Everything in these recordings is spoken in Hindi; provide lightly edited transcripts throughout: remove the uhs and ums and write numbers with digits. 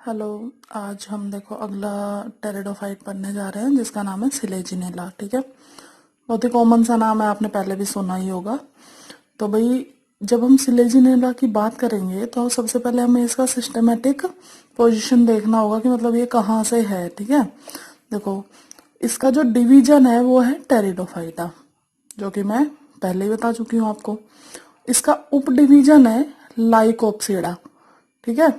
हेलो। आज हम देखो अगला टेरिडोफाइट पढ़ने जा रहे हैं जिसका नाम है सिलेजिनेला। ठीक है, बहुत ही कॉमन सा नाम है, आपने पहले भी सुना ही होगा। तो भाई जब हम सिलेजिनेला की बात करेंगे तो सबसे पहले हमें इसका सिस्टमेटिक पोजीशन देखना होगा कि मतलब ये कहाँ से है। ठीक है, देखो इसका जो डिवीजन है वो है टेरिडोफाइटा, जो कि मैं पहले ही बता चुकी हूँ आपको। इसका उप डिवीजन है लाइकोप्सिडा। ठीक है,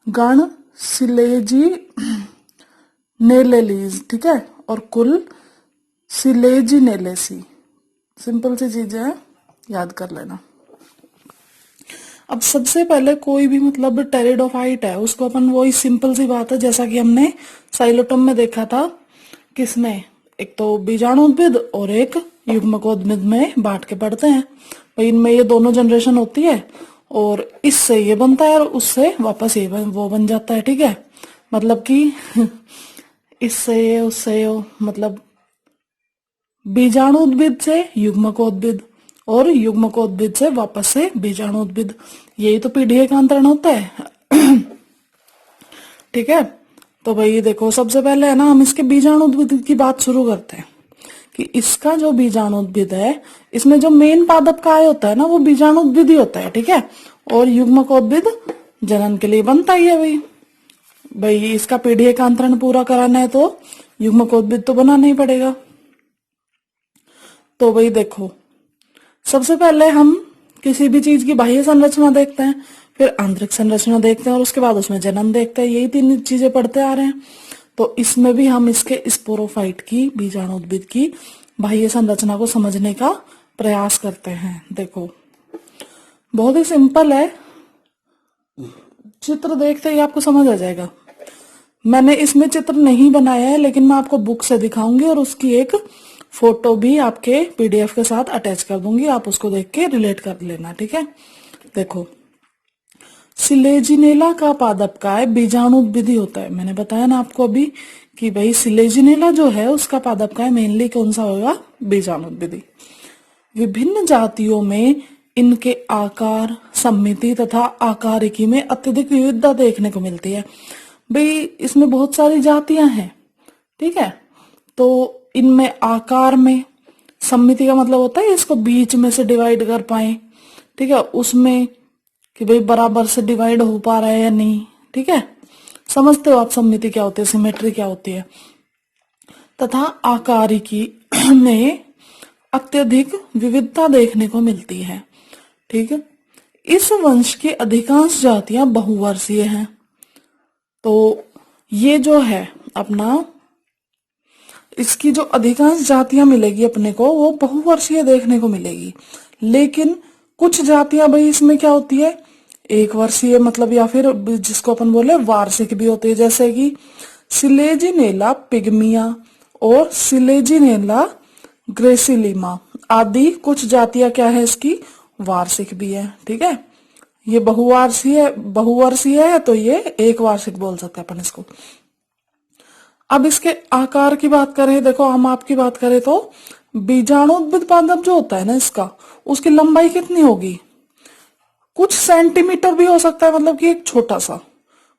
गण सिलेजी नेलेलीज। ठीक है, और कुल सिलेजिनेलेसी। सिंपल सी चीजें हैं, याद कर लेना। अब सबसे पहले कोई भी मतलब टेरिडोफाइट है उसको अपन वही सिंपल सी बात है जैसा कि हमने साइलोटम में देखा था। किसमें? एक तो बीजाणुउद्भिद और एक युग्मकोद्भिद में बांट के पढ़ते हैं। भाई इनमें ये दोनों जनरेशन होती है और इससे ये बनता है और उससे वापस ये वो बन जाता है। ठीक है, मतलब कि इससे ये उससे ये मतलब बीजाणुउद्भिद से युग्मकोद्भिद और युग्मकोद्भिद से वापस से बीजाणुउद्भिद, यही तो पीढ़ी का अंतरण होता है। ठीक है, तो भाई देखो सबसे पहले है ना हम इसके बीजाणुउद्भिद की बात शुरू करते हैं कि इसका जो बीजाणुउद्भिद है इसमें जो मेन पादप काय होता है ना वो बीजाणुउद्भिद ही होता है। ठीक है, और युग्मकोद्भिद जनन के लिए बनता ही है। भाई भाई इसका पीढ़ी का अंतरण पूरा कराना है तो युग्मकोद्भिद तो बनाना ही पड़ेगा। तो भाई देखो सबसे पहले हम किसी भी चीज की बाह्य संरचना देखते हैं, फिर आंतरिक संरचना देखते हैं और उसके बाद उसमें जनन देखते हैं। यही तीन चीजें पढ़ते आ रहे हैं। तो इसमें भी हम इसके स्पोरोफाइट की बीजाणुउद्भिद की बाह्य संरचना को समझने का प्रयास करते हैं। देखो बहुत ही सिंपल है, चित्र देखते ही आपको समझ आ जाएगा। मैंने इसमें चित्र नहीं बनाया है लेकिन मैं आपको बुक से दिखाऊंगी और उसकी एक फोटो भी आपके पीडीएफ के साथ अटैच कर दूंगी, आप उसको देख के रिलेट कर लेना। ठीक है, देखो सिलेजिनेला का पादप काय बीजाणुउद्भिद होता है। मैंने बताया ना आपको अभी कि भाई सिलेजिनेला जो है उसका पादप काय मेनली कौन सा होगा? बीजाणुउद्भिद। विभिन्न जातियों में इनके आकार, सममिति तथा आकारिकी में अत्यधिक विविधता देखने को मिलती है। भाई इसमें बहुत सारी जातियां हैं। ठीक है, तो इनमें आकार में, सममिति का मतलब होता है इसको बीच में से डिवाइड कर पाए। ठीक है, उसमें कि भाई बराबर से डिवाइड हो पा रहा है या नहीं। ठीक है, समझते हो आप सममिति क्या होती है, सिमेट्री क्या होती है। तथा आकारिकी में अत्यधिक विविधता देखने को मिलती है। ठीक है, इस वंश की अधिकांश जातियां बहुवर्षीय हैं। तो ये जो है अपना, इसकी जो अधिकांश जातियां मिलेगी अपने को वो बहुवर्षीय देखने को मिलेगी। लेकिन कुछ जातियां भाई इसमें क्या होती है, एक वर्षीय मतलब, या फिर जिसको अपन बोले वार्षिक भी होती है, जैसे कि सिलेजिनेला पिग्मिया और सिलेजिनेला ग्रेसिलिमा आदि कुछ जातियां क्या है इसकी वार्षिक भी है। ठीक है, ये बहुवर्षीय है तो ये एक वार्षिक बोल सकते हैं अपन इसको। अब इसके आकार की बात करें, देखो हम आपकी बात करें तो बीजाणुउद्भिद पादप जो होता है ना इसका, उसकी लंबाई कितनी होगी? कुछ सेंटीमीटर भी हो सकता है, मतलब कि एक छोटा सा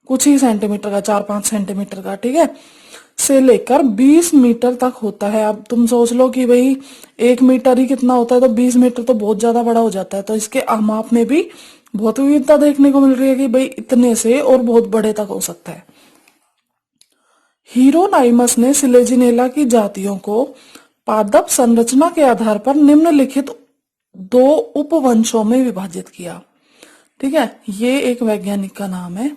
कुछ ही सेंटीमीटर का, 4-5 सेंटीमीटर का। ठीक है, से लेकर 20 मीटर तक होता है। अब तुम सोच लो कि भाई 1 मीटर ही कितना होता है तो 20 मीटर तो बहुत ज्यादा बड़ा हो जाता है। तो इसके माप में भी बहुत विविधता देखने को मिल रही है कि भाई इतने से और बहुत बड़े तक हो सकता है। हीरोनाइमस ने सिलेजिनेला की जातियों को पादप संरचना के आधार पर निम्नलिखित 2 उपवंशों में विभाजित किया। ठीक है, ये एक वैज्ञानिक का नाम है।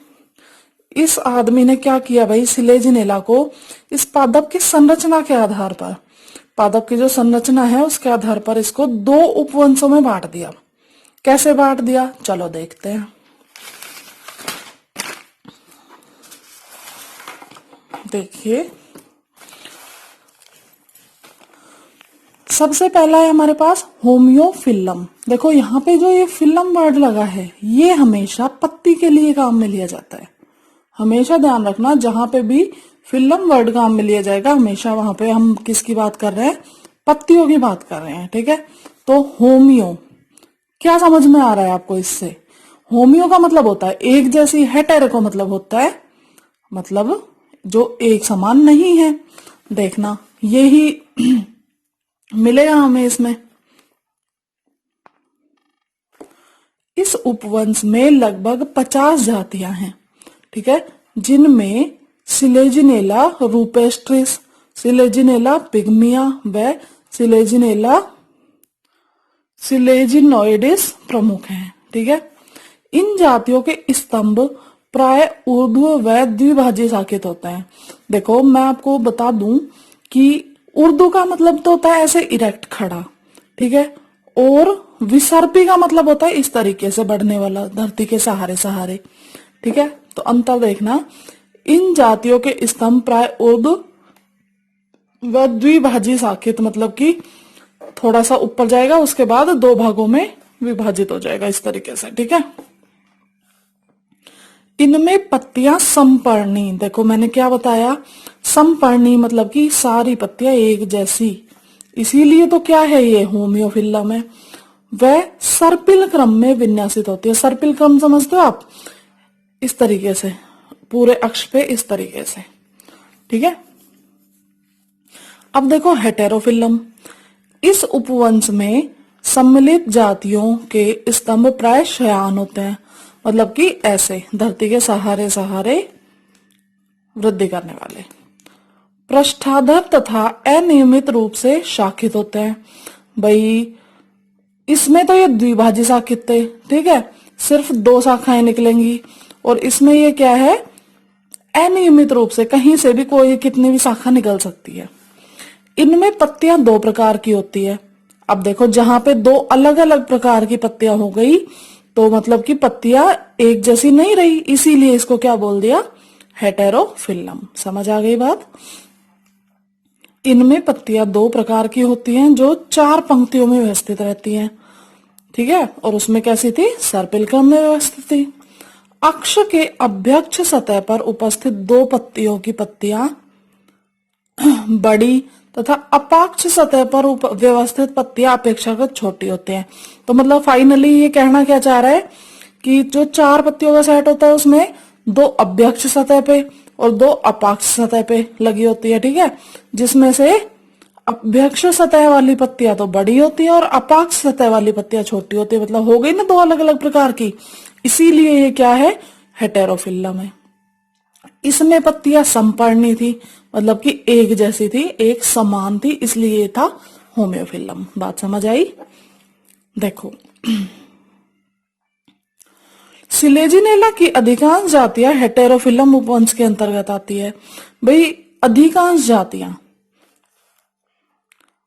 इस आदमी ने क्या किया भाई, सिलेजिनेला को इस पादप की संरचना के आधार पर, पादप की जो संरचना है उसके आधार पर इसको 2 उपवंशों में बांट दिया। कैसे बांट दिया चलो देखते हैं। देखिए सबसे पहला है हमारे पास होमियोफिलम। देखो यहाँ पे जो ये फिलम वर्ड लगा है ये हमेशा पत्ती के लिए काम में लिया जाता है। हमेशा ध्यान रखना जहां पे भी फिलम वर्ड काम में लिया जाएगा हमेशा वहां पे हम किसकी बात कर रहे हैं? पत्तियों की बात कर रहे हैं। ठीक है, तो होमियो क्या समझ में आ रहा है आपको इससे? होमियो का मतलब होता है एक जैसी, हेटेरो का मतलब होता है मतलब जो एक समान नहीं है। देखना यही मिलेगा हमें इसमें। इस उपवंश में लगभग 50 जातियां हैं, ठीक है, जिनमें सिलेजिनेला रूपेस्ट्रिस, सिलेजिनेला पिग्मिया व सिलेजिनेला सिलेजिनोइडिस प्रमुख हैं, ठीक है। इन जातियों के स्तंभ प्राय ऊर्ध्व व द्विभाजी शाखित होते हैं। देखो मैं आपको बता दूं कि उर्दू का मतलब तो होता है ऐसे इरेक्ट खड़ा, ठीक है, और विसर्पी का मतलब होता है इस तरीके से बढ़ने वाला, धरती के सहारे सहारे, ठीक है। तो अंतर देखना, इन जातियों के स्तंभ प्राय ऊर्ध्व व द्विभाजी शाखित, मतलब कि थोड़ा सा ऊपर जाएगा, उसके बाद दो भागों में विभाजित हो जाएगा इस तरीके से, ठीक है। इनमें पत्तियां समपर्णी, देखो मैंने क्या बताया, समपर्णी मतलब कि सारी पत्तियां एक जैसी, इसीलिए तो क्या है ये होम्योफिलम है। वह सर्पिल क्रम में विन्यासित होती है। सर्पिल क्रम समझते हो आप, इस तरीके से पूरे अक्ष पे इस तरीके से, ठीक है। अब देखो हेटेरोफिलम, इस उपवंश में सम्मिलित जातियों के स्तंभ प्राय शयान होते हैं, मतलब कि ऐसे धरती के सहारे सहारे वृद्धि करने वाले, पृष्ठाधर तथा अनियमित रूप से शाखित होते हैं। भाई इसमें तो ये द्विभाजी शाखित थे, ठीक है, सिर्फ 2 शाखाएं निकलेंगी, और इसमें ये क्या है, अनियमित रूप से, कहीं से भी कोई कितनी भी शाखा निकल सकती है। इनमें पत्तियां 2 प्रकार की होती है। अब देखो जहां पे 2 अलग अलग प्रकार की पत्तियां हो गई तो मतलब कि पत्तियां एक जैसी नहीं रही, इसीलिए इसको क्या बोल दिया, हेटेरोफिलम। समझ आ गई बात। इनमें पत्तियां 2 प्रकार की होती हैं जो 4 पंक्तियों में व्यवस्थित रहती हैं, ठीक है, और उसमें कैसी थी, सर्पिल क्रम में व्यवस्थित थी। अक्ष के अभ्यक्ष सतह पर उपस्थित 2 पत्तियों की पत्तियां बड़ी तथा अपाक्ष सतह पर व्यवस्थित पत्तियां अपेक्षाकृत छोटी होती हैं। तो मतलब फाइनली ये कहना क्या चाह रहा है कि जो 4 पत्तियों का सेट होता है उसमें 2 अभ्यक्ष सतह पे और 2 अपाक्ष सतह पे लगी होती है, ठीक है, जिसमें से अभ्यक्ष सतह वाली पत्तियां तो बड़ी होती है और अपाक्ष सतह वाली पत्तियां छोटी होती है, मतलब हो गई ना 2 अलग अलग प्रकार की, इसीलिए ये क्या है, हेटेरोफिलम है। इसमें पत्तियां समपर्णी थी, मतलब कि एक जैसी थी, एक समान थी, इसलिए ये था होम्योफिलम। बात समझ आई। देखो सिलेजिनेला की अधिकांश जातियां हेटेरोफिलम उपवंश के अंतर्गत आती है। भाई अधिकांश जातियां,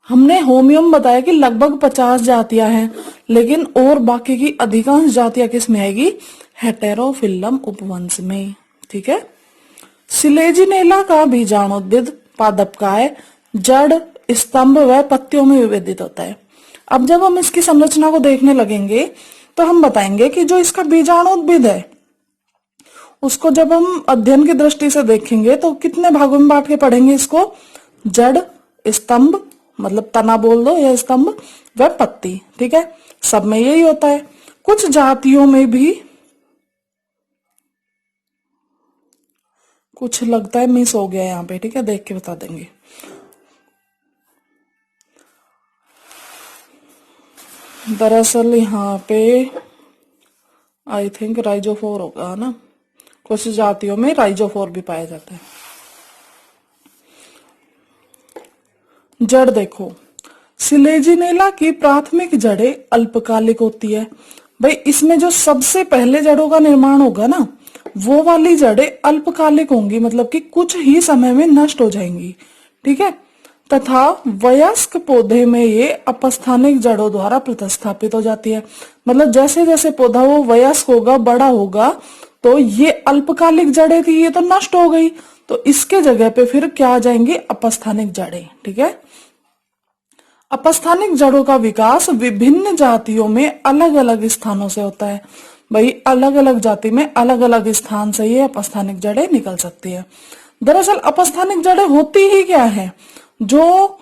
हमने होमियम बताया कि लगभग 50 जातियां हैं, लेकिन और बाकी की अधिकांश जातियां किस में आएगी, हेटेरोफिलम उपवंश में, ठीक है। सिलेजिनेला का बीजाणुद्भिद पादपकाय जड़, स्तंभ व पत्तियों में विभेदित होता है। अब जब हम इसकी संरचना को देखने लगेंगे तो हम बताएंगे कि जो इसका बीजाणुद्भिद है उसको जब हम अध्ययन की दृष्टि से देखेंगे तो कितने भागों में बांट के पढ़ेंगे इसको, जड़, स्तंभ मतलब तना बोल दो या स्तंभ, व पत्ती, ठीक है, सब में यही होता है। कुछ जातियों में भी कुछ लगता है मिस हो गया यहाँ पे, ठीक है, देख के बता देंगे। दरअसल यहाँ पे आई थिंक राइजोफोर होगा ना, कुछ जातियों में राइजोफोर भी पाया जाता है। जड़ देखो, सिलेजिनेला की प्राथमिक जड़ें अल्पकालिक होती है। भाई इसमें जो सबसे पहले जड़ों का निर्माण होगा ना, वो वाली जड़ें अल्पकालिक होंगी, मतलब कि कुछ ही समय में नष्ट हो जाएंगी, ठीक है, तथा वयस्क पौधे में ये अपस्थानिक जड़ों द्वारा प्रतिस्थापित हो जाती है। मतलब जैसे जैसे पौधा वो वयस्क होगा, बड़ा होगा, तो ये अल्पकालिक जड़ें थी ये तो नष्ट हो गई, तो इसके जगह पे फिर क्या आ जाएंगी, अपस्थानिक जड़ें, ठीक है। अपस्थानिक जड़ों का विकास विभिन्न जातियों में अलग अलग स्थानों से होता है। भाई अलग अलग जाति में अलग अलग स्थान से ये अपस्थानिक जड़ें निकल सकती है। दरअसल अपस्थानिक जड़ें होती ही क्या है, जो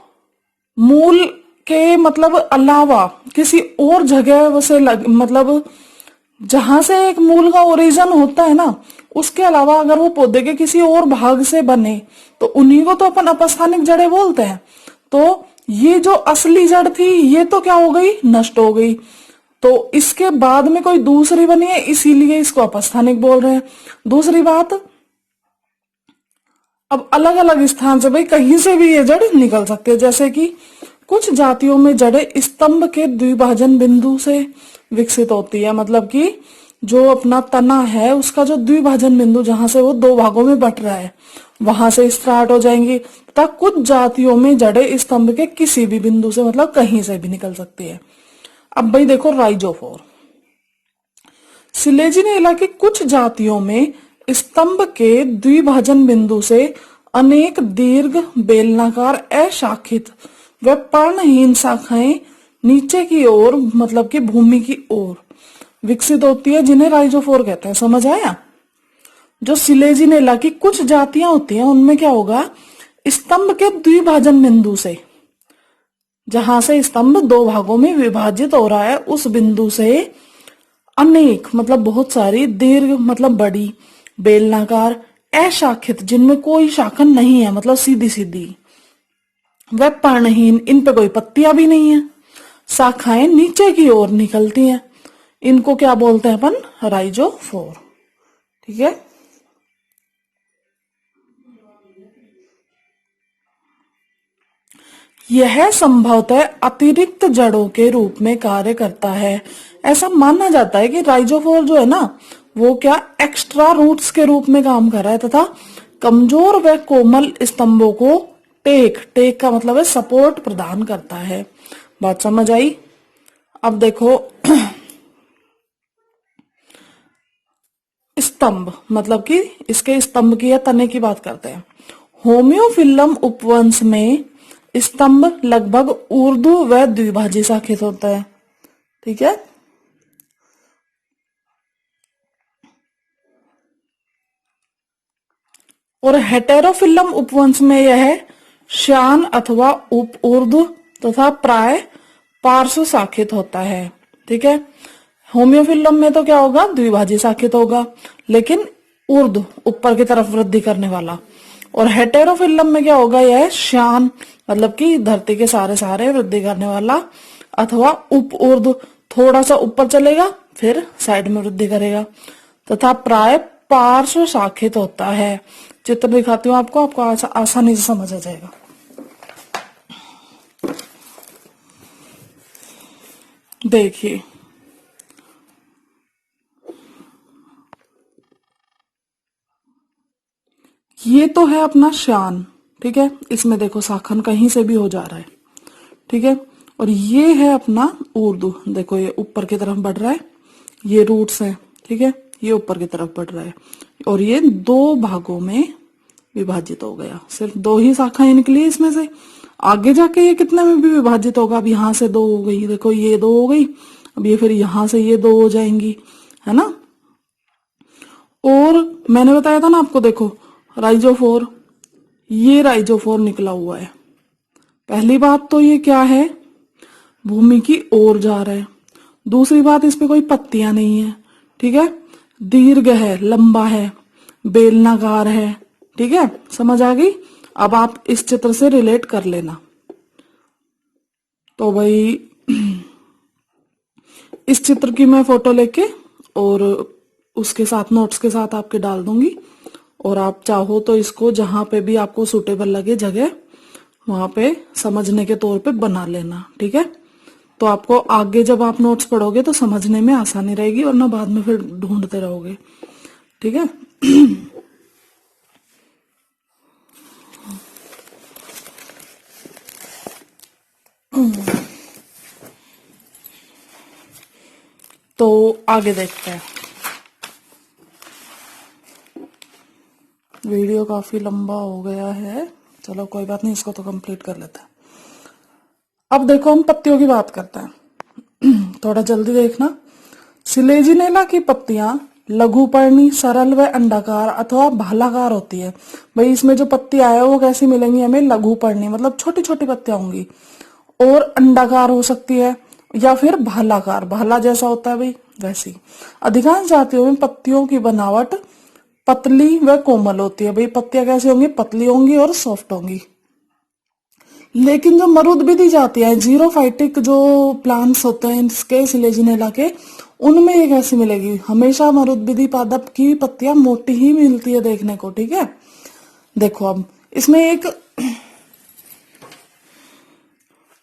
मूल के मतलब अलावा किसी और जगह से मतलब जहां से एक मूल का ओरिजिन होता है ना, उसके अलावा अगर वो पौधे के किसी और भाग से बने तो उन्हीं को तो अपन अपस्थानिक जड़ें बोलते हैं। तो ये जो असली जड़ थी ये तो क्या हो गई, नष्ट हो गई। तो इसके बाद में कोई दूसरी बनी है, इसीलिए इसको अपस्थानिक बोल रहे हैं। दूसरी बात, अब अलग अलग स्थान से भाई कहीं से भी ये जड़ निकल सकती है। जैसे कि कुछ जातियों में जड़ें स्तंभ के द्विभाजन बिंदु से विकसित होती है, मतलब कि जो अपना तना है उसका जो द्विभाजन बिंदु जहां से वो दो भागों में बट रहा है वहां से स्टार्ट हो जाएंगी, तथा कुछ जातियों में जड़ें स्तंभ के किसी भी बिंदु से मतलब कहीं से भी निकल सकती है। अब भाई देखो राइजोफोर, सिलेजिनेला की कुछ जातियों में स्तंभ के द्विभाजन बिंदु से अनेक दीर्घ बेलनाकार अशाखित व पर्णहीन शाखाएं नीचे की ओर मतलब कि भूमि की ओर विकसित होती है, जिन्हें राइजोफोर कहते हैं। समझ आया? जो सिलेजिनेला की कुछ जातियां होती हैं उनमें क्या होगा, स्तंभ के द्विभाजन बिंदु से, जहां से स्तंभ दो भागों में विभाजित हो रहा है उस बिंदु से अनेक मतलब बहुत सारी, दीर्घ मतलब बड़ी, बेलनाकार, अशाखित जिनमें कोई शाखा नहीं है मतलब सीधी सीधी, व पर्णहीन इन पे कोई पत्तियां भी नहीं है, शाखाएं नीचे की ओर निकलती हैं, इनको क्या बोलते हैं अपन, राइजोफोर। ठीक है। यह संभवतः अतिरिक्त जड़ों के रूप में कार्य करता है। ऐसा माना जाता है कि राइजोफोर जो है ना वो क्या एक्स्ट्रा रूट्स के रूप में काम कर रहा है तथा कमजोर व कोमल स्तंभों को टेक का मतलब है सपोर्ट प्रदान करता है। बात समझ आई? अब देखो स्तंभ मतलब कि इसके स्तंभ की या तने की बात करते हैं। होम्योफिलम उपवंश में स्तंभ लगभग ऊर्ध्व व द्विभाजी शाखित होता है। ठीक है। और हेटेरोफिलम उपवंश में यह श्यान अथवा उप ऊर्ध्व तथा प्राय पार्श्व शाखित होता है। ठीक है। होम्योफिलम में तो क्या होगा, द्विभाजी शाखित होगा लेकिन ऊर्ध्व ऊपर की तरफ वृद्धि करने वाला। और हेटेरोफिलम में क्या होगा, यह श्यान मतलब कि धरती के सारे सहारे वृद्धि करने वाला, अथवा उप ऊर्ध्व थोड़ा सा ऊपर चलेगा फिर साइड में वृद्धि करेगा, तथा प्राय पार्श्व शाखित होता है। चित्र दिखाती हूँ आपको आसानी से समझ आ जाएगा। देखिए ये तो है अपना शान। ठीक है। इसमें देखो शाखन कहीं से भी हो जा रहा है। ठीक है। और ये है अपना ऊर्ध्व, देखो ये ऊपर की तरफ बढ़ रहा है, ये रूट्स है। ठीक है। ये ऊपर की तरफ बढ़ रहा है और ये दो भागों में विभाजित हो गया। सिर्फ दो ही शाखाएं निकली इसमें से, आगे जाके ये कितने में भी विभाजित होगा। अब यहाँ से दो हो गई, देखो ये दो हो गई, अब ये फिर यहां से ये दो हो जाएंगी, है ना। और मैंने बताया था ना आपको, देखो राइजोफोर, ये राइजोफोर निकला हुआ है। पहली बात तो ये क्या है, भूमि की ओर जा रहा है। दूसरी बात, इस पे कोई पत्तियां नहीं है। ठीक है। दीर्घ है, लंबा है, बेलनाकार है। ठीक है, समझ आ गई। अब आप इस चित्र से रिलेट कर लेना। तो भाई इस चित्र की मैं फोटो लेके और उसके साथ नोट्स के साथ आपके डाल दूंगी, और आप चाहो तो इसको जहां पे भी आपको सुटेबल लगे जगह वहां पे समझने के तौर पे बना लेना। ठीक है। तो आपको आगे जब आप नोट्स पढ़ोगे तो समझने में आसानी रहेगी, और ना बाद में फिर ढूंढते रहोगे। ठीक है। तो आगे देखते हैं। वीडियो काफी लंबा हो गया है, चलो कोई बात नहीं, इसको तो कंप्लीट कर लेते हैं। अब देखो हम पत्तियों की बात करते हैं। थोड़ा जल्दी देखना। सिलेजिनेला की पत्तियां लघुपर्णी, सरल व अंडाकार अथवा भालाकार होती है। भाई इसमें जो पत्तियां है वो कैसी मिलेंगी हमें, लघुपर्णी मतलब छोटी छोटी पत्तियां होंगी, और अंडाकार हो सकती है या फिर भालाकार, भाला जैसा होता है भाई वैसी। अधिकांश जातियों में पत्तियों की बनावट पतली व कोमल होती है। भाई पत्तियां कैसी होंगी, पतली होंगी और सॉफ्ट होंगी। लेकिन जो मरुदबिदी जातियां हैं, जीरोफाइटिक जो प्लांट्स होते हैं इसके सिलेजिनेला के, उनमें ये कैसी मिलेगी, हमेशा मरुदबिदी पादप की पत्तियां मोटी ही मिलती है देखने को। ठीक है, देखो अब इसमें एक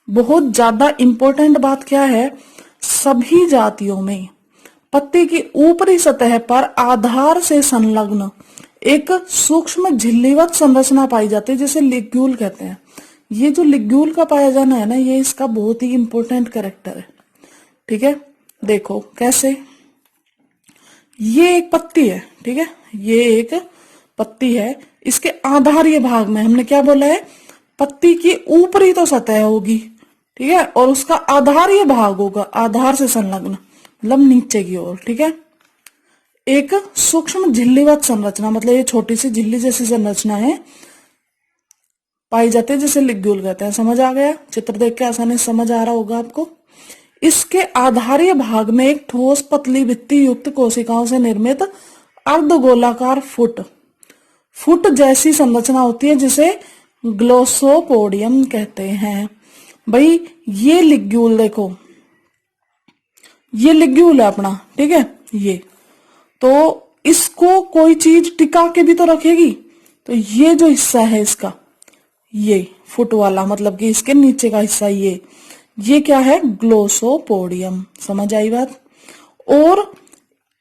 बहुत ज्यादा इंपॉर्टेंट बात क्या है, सभी जातियों में पत्ती की ऊपरी सतह पर आधार से संलग्न एक सूक्ष्म झिल्लीवत संरचना पाई जाती है, जिसे लिग्यूल कहते हैं। ये जो लिग्यूल का पाया जाना है ना, ये इसका बहुत ही इंपॉर्टेंट कैरेक्टर है। ठीक है, देखो कैसे, ये एक पत्ती है। ठीक है, ये एक पत्ती है, इसके आधारीय भाग में हमने क्या बोला है, पत्ती की ऊपरी तो सतह होगी, ठीक है, और उसका आधारीय भाग होगा, आधार से संलग्न मतलब नीचे की ओर। ठीक है, एक सूक्ष्म झिल्लीवत संरचना, मतलब ये छोटी सी झिल्ली जैसी संरचना है, पाई जाती है, जिसे लिग्यूल कहते हैं। समझ आ गया, चित्र देख के आसानी से समझ आ रहा होगा आपको। इसके आधारीय भाग में एक ठोस पतली भित्ति युक्त कोशिकाओं से निर्मित अर्धगोलाकार फुट जैसी संरचना होती है, जिसे ग्लोसोपोडियम कहते हैं। भाई ये लिग्यूल देखो, ये लिग्यूल है अपना। ठीक है, ये तो इसको कोई चीज टिका के भी तो रखेगी, तो ये जो हिस्सा है इसका, ये फुट वाला, मतलब कि इसके नीचे का हिस्सा, ये क्या है, ग्लोसोपोडियम। समझ आई बात। और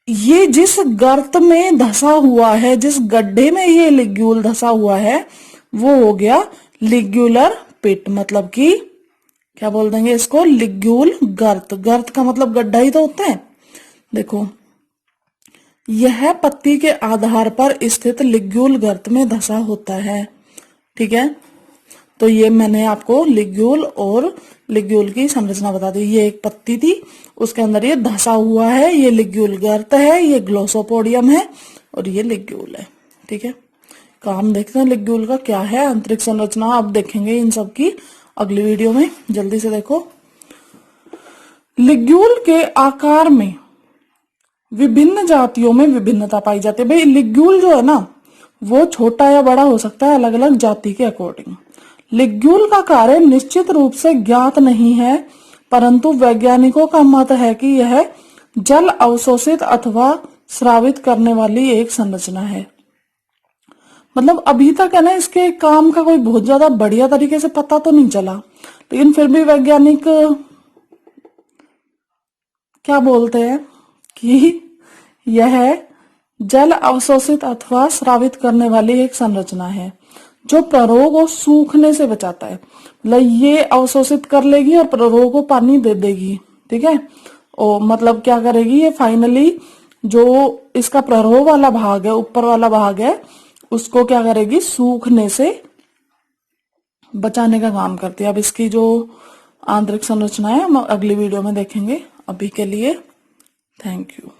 ये जिस गर्त में धसा हुआ है, जिस गड्ढे में ये लिग्यूल धसा हुआ है, वो हो गया लिग्यूलर पिट, मतलब कि क्या बोल देंगे इसको, लिग्यूल गर्त। गर्त का मतलब गड्ढा ही तो होता है। देखो, यह पत्ती के आधार पर स्थित लिग्यूल गर्त में धसा होता है। ठीक है, तो ये मैंने आपको लिग्यूल और लिग्यूल की संरचना बता दी। ये एक पत्ती थी, उसके अंदर ये धसा हुआ है, ये लिग्यूल गर्त है, ये ग्लोसोपोडियम है और ये लिग्यूल है। ठीक है, काम देखते हैं लिग्यूल का क्या है, आंतरिक संरचना अब देखेंगे इन सब की अगली वीडियो में। जल्दी से देखो, लिग्यूल के आकार में विभिन्न जातियों में विभिन्नता पाई जाती है। भाई लिग्यूल जो है ना, वो छोटा या बड़ा हो सकता है अलग अलग जाति के अकॉर्डिंग। लिग्यूल का कार्य निश्चित रूप से ज्ञात नहीं है, परंतु वैज्ञानिकों का मत है कि यह जल अवशोषित अथवा स्रावित करने वाली एक संरचना है। मतलब अभी तक है ना, इसके काम का कोई बहुत ज्यादा बढ़िया तरीके से पता तो नहीं चला, लेकिन फिर भी वैज्ञानिक क्या बोलते हैं कि यह जल अवशोषित अथवा स्रावित करने वाली एक संरचना है, जो प्ररोग और सूखने से बचाता है। मतलब ये अवशोषित कर लेगी और प्ररोग को पानी दे देगी। ठीक है, और मतलब क्या करेगी, ये फाइनली जो इसका प्ररोह वाला भाग है, ऊपर वाला भाग है, उसको क्या करेगी, सूखने से बचाने का काम करती है। अब इसकी जो आंतरिक संरचना है हम अगली वीडियो में देखेंगे। अभी के लिए थैंक यू।